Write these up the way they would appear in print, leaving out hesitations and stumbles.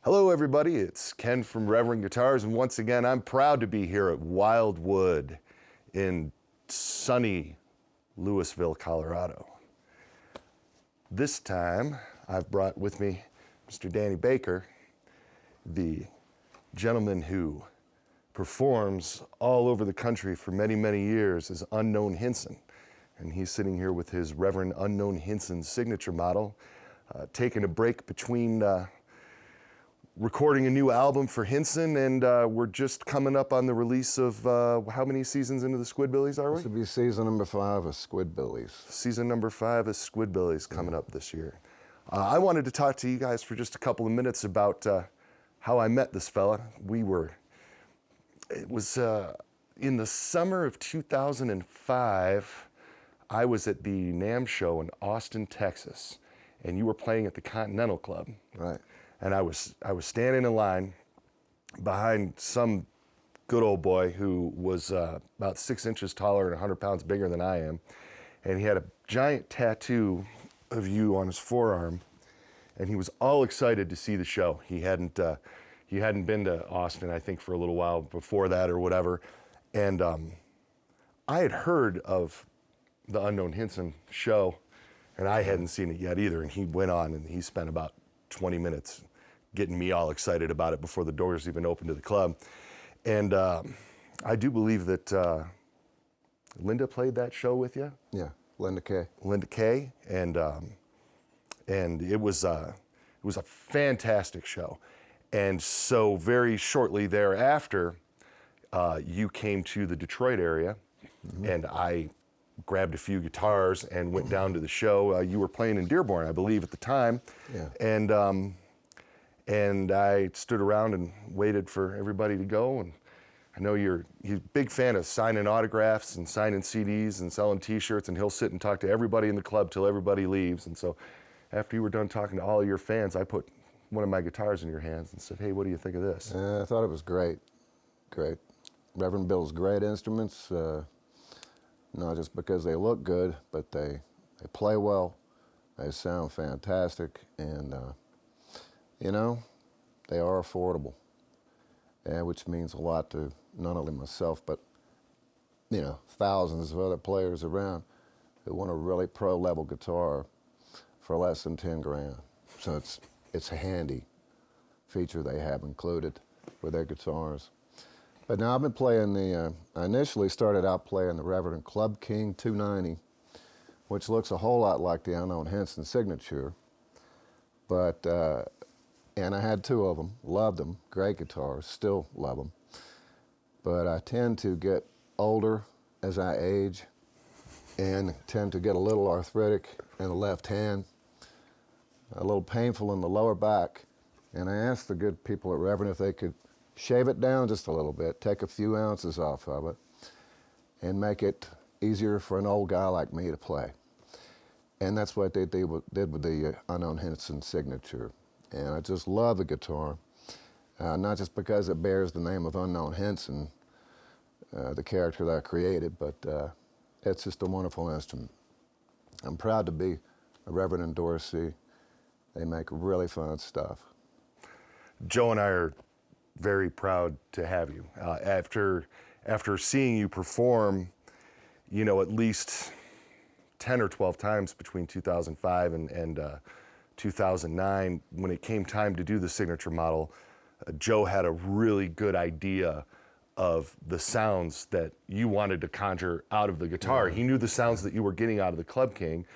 Hello everybody, it's Ken from Reverend Guitars, and once again I'm proud to be here at Wildwood in sunny Louisville, Colorado. This time I've brought with me Mr. Danny Baker, the gentleman who performs all over the country for many, many years as Unknown Hinson. And he's sitting here with his Reverend Unknown Hinson signature model, taking a break between recording a new album for Hinson, and we're just coming up on the release of how many seasons into the Squidbillies are we? This will be season number 5 of Squidbillies. Season number 5 of Squidbillies coming up this year. I wanted to talk to you guys for just a couple of minutes about how I met this fella. It was in the summer of 2005, I was at the NAMM show in Austin, Texas, and you were playing at the Continental Club. Right. And I was standing in line behind some good old boy who was about 6 inches taller and 100 pounds bigger than I am. And he had a giant tattoo of you on his forearm. And he was all excited to see the show. He hadn't been to Austin, I think, for a little while before that or whatever. And I had heard of the Unknown Hinson show, and I hadn't seen it yet either. And he went on and he spent about 20 minutes getting me all excited about it before the doors even opened to the club. And I do believe that Linda played that show with you. Yeah, Linda K. Linda K. And it was a fantastic show. And so very shortly thereafter, you came to the Detroit area, and I grabbed a few guitars and went down to the show. You were playing in Dearborn, I believe, at the time. Yeah. And I stood around and waited for everybody to go. And I know you're a big fan of signing autographs and signing CDs and selling T-shirts, and he'll sit and talk to everybody in the club till everybody leaves. And so after you were done talking to all of your fans, I put one of my guitars in your hands and said, hey, what do you think of this? I thought it was great, great. Reverend builds great instruments, not just because they look good, but they play well, they sound fantastic, and you know, they are affordable, which means a lot to not only myself, but you know, thousands of other players around who want a really pro-level guitar for less than 10 grand. So it's a handy feature they have included with their guitars. But now I've been playing I initially started out playing the Reverend Club King 290, which looks a whole lot like the Unknown Hinson signature. But, and I had 2 of them, loved them, great guitars, still love them. But I tend to get older as I age and tend to get a little arthritic in the left hand, a little painful in the lower back. And I asked the good people at Reverend if they could shave it down just a little bit, take a few ounces off of it, and make it easier for an old guy like me to play. And that's what they did with the Unknown Hinson signature. And I just love the guitar, not just because it bears the name of Unknown Hinson, the character that I created, but it's just a wonderful instrument. I'm proud to be a Reverend endorsee. They make really fun stuff. Joe and I are very proud to have you. After seeing you perform, you know, at least 10 or 12 times between 2005 and 2009, when it came time to do the signature model, Joe had a really good idea of the sounds that you wanted to conjure out of the guitar. Yeah. He knew the sounds that you were getting out of the Club King,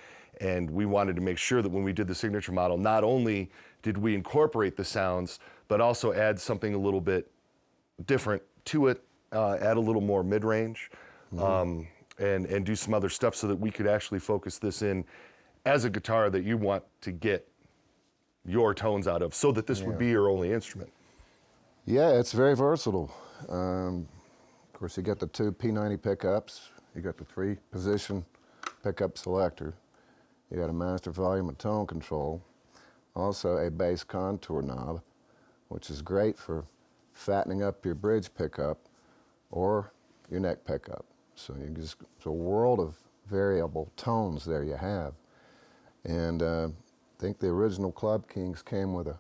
and we wanted to make sure that when we did the signature model, not only did we incorporate the sounds, but also add something a little bit different to it, add a little more mid-range, and do some other stuff so that we could actually focus this in as a guitar that you want to get your tones out of, so that this would be your only instrument. Yeah, it's very versatile. Of course, you got the 2 P-90 pickups, you got the 3-position pickup selector, you got a master volume and tone control, also a bass contour knob, which is great for fattening up your bridge pickup or your neck pickup. So it's a world of variable tones there you have. And I think the original Club Kings came with a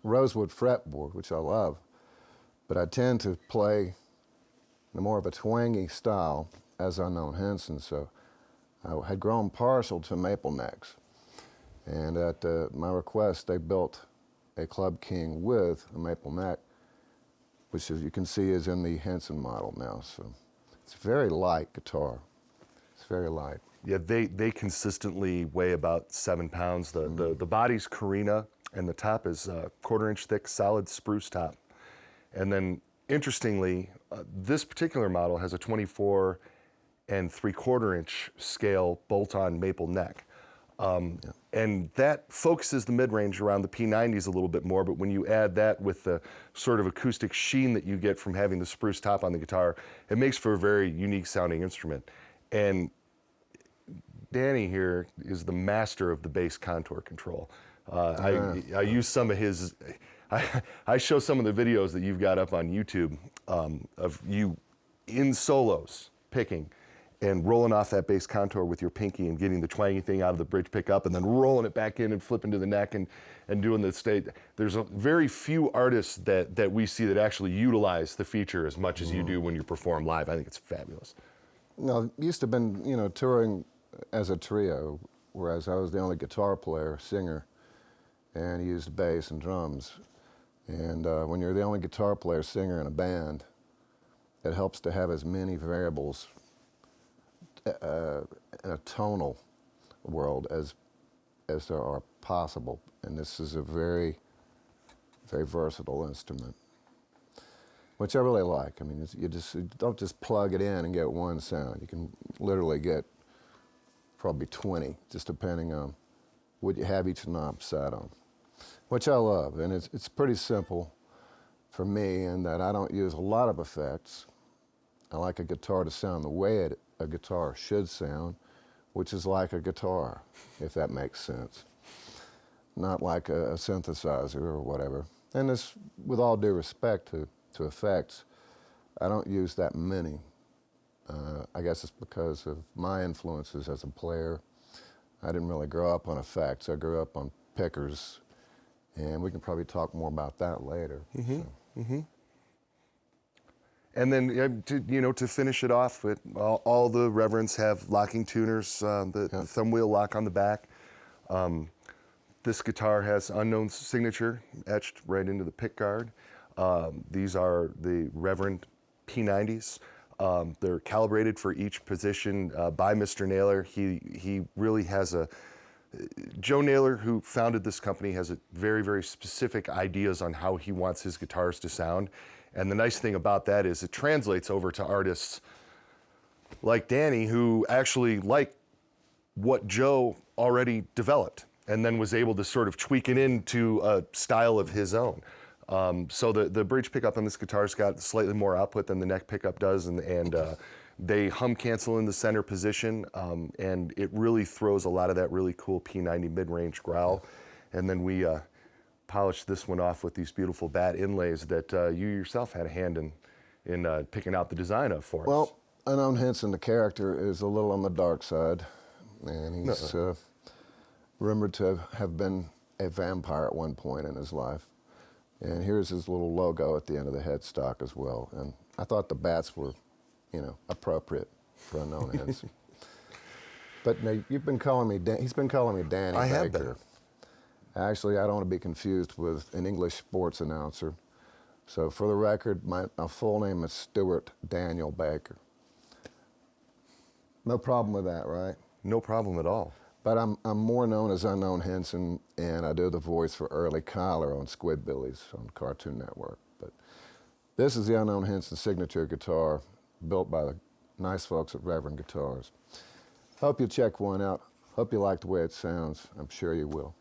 rosewood fretboard, which I love, but I tend to play in more of a twangy style as Unknown Hinson, so I had grown partial to maple necks. And at my request, they built a Club King with a maple neck, which as you can see is in the Hinson model now. So it's a very light guitar. It's very light. Yeah, they consistently weigh about 7 pounds. The body's Korina, and the top is 1/4 inch thick solid spruce top. And then interestingly, this particular model has a 24 and 3/4 inch scale bolt-on maple neck. And that focuses the mid-range around the P-90s a little bit more, but when you add that with the sort of acoustic sheen that you get from having the spruce top on the guitar, it makes for a very unique sounding instrument. And Danny here is the master of the bass contour control. I use some of his, I show some of the videos that you've got up on YouTube of you in solos picking and rolling off that bass contour with your pinky and getting the twangy thing out of the bridge pickup and then rolling it back in and flipping to the neck and doing the state. There's very few artists that we see that actually utilize the feature as much as you do when you perform live. I think it's fabulous. No, used to have been, you know, touring as a trio, whereas I was the only guitar player, singer, and used bass and drums. And when you're the only guitar player, singer in a band, it helps to have as many variables in a tonal world as there are possible. And this is a very, very versatile instrument, which I really like. I mean, you don't just plug it in and get one sound. You can literally get probably 20, just depending on what you have each knob set on, which I love. And it's pretty simple for me in that I don't use a lot of effects. I like a guitar to sound the way a guitar should sound, which is like a guitar, if that makes sense. Not like a synthesizer or whatever. And this, with all due respect to effects, I don't use that many. I guess it's because of my influences as a player. I didn't really grow up on effects. I grew up on pickers, and we can probably talk more about that later. And then, to finish it off, all the Reverends have locking tuners, the thumb wheel lock on the back. This guitar has Unknown's signature etched right into the pick guard. These are the Reverend P-90s. They're calibrated for each position by Mr. Naylor. He really has Joe Naylor, who founded this company, has very, very specific ideas on how he wants his guitars to sound. And the nice thing about that is it translates over to artists like Danny, who actually like what Joe already developed and then was able to sort of tweak it into a style of his own. So the bridge pickup on this guitar's got slightly more output than the neck pickup does, and they hum cancel in the center position, and it really throws a lot of that really cool P90 mid-range growl. And then we polished this one off with these beautiful Bat Inlays that you yourself had a hand in picking out the design of for us. Well, Unknown Hinson, the character, is a little on the dark side, and he's rumored to have been a vampire at one point in his life. And here's his little logo at the end of the headstock as well. And I thought the bats were, appropriate for Unknown Hinson. But now, you've been calling me, he's been calling me Danny I Baker. have been. Actually, I don't want to be confused with an English sports announcer. So for the record, my full name is Stuart Daniel Baker. No problem with that, right? No problem at all. But I'm more known as Unknown Hinson, and I do the voice for Early Kyler on Squidbillies on Cartoon Network. But this is the Unknown Hinson signature guitar built by the nice folks at Reverend Guitars. Hope you check one out. Hope you like the way it sounds. I'm sure you will.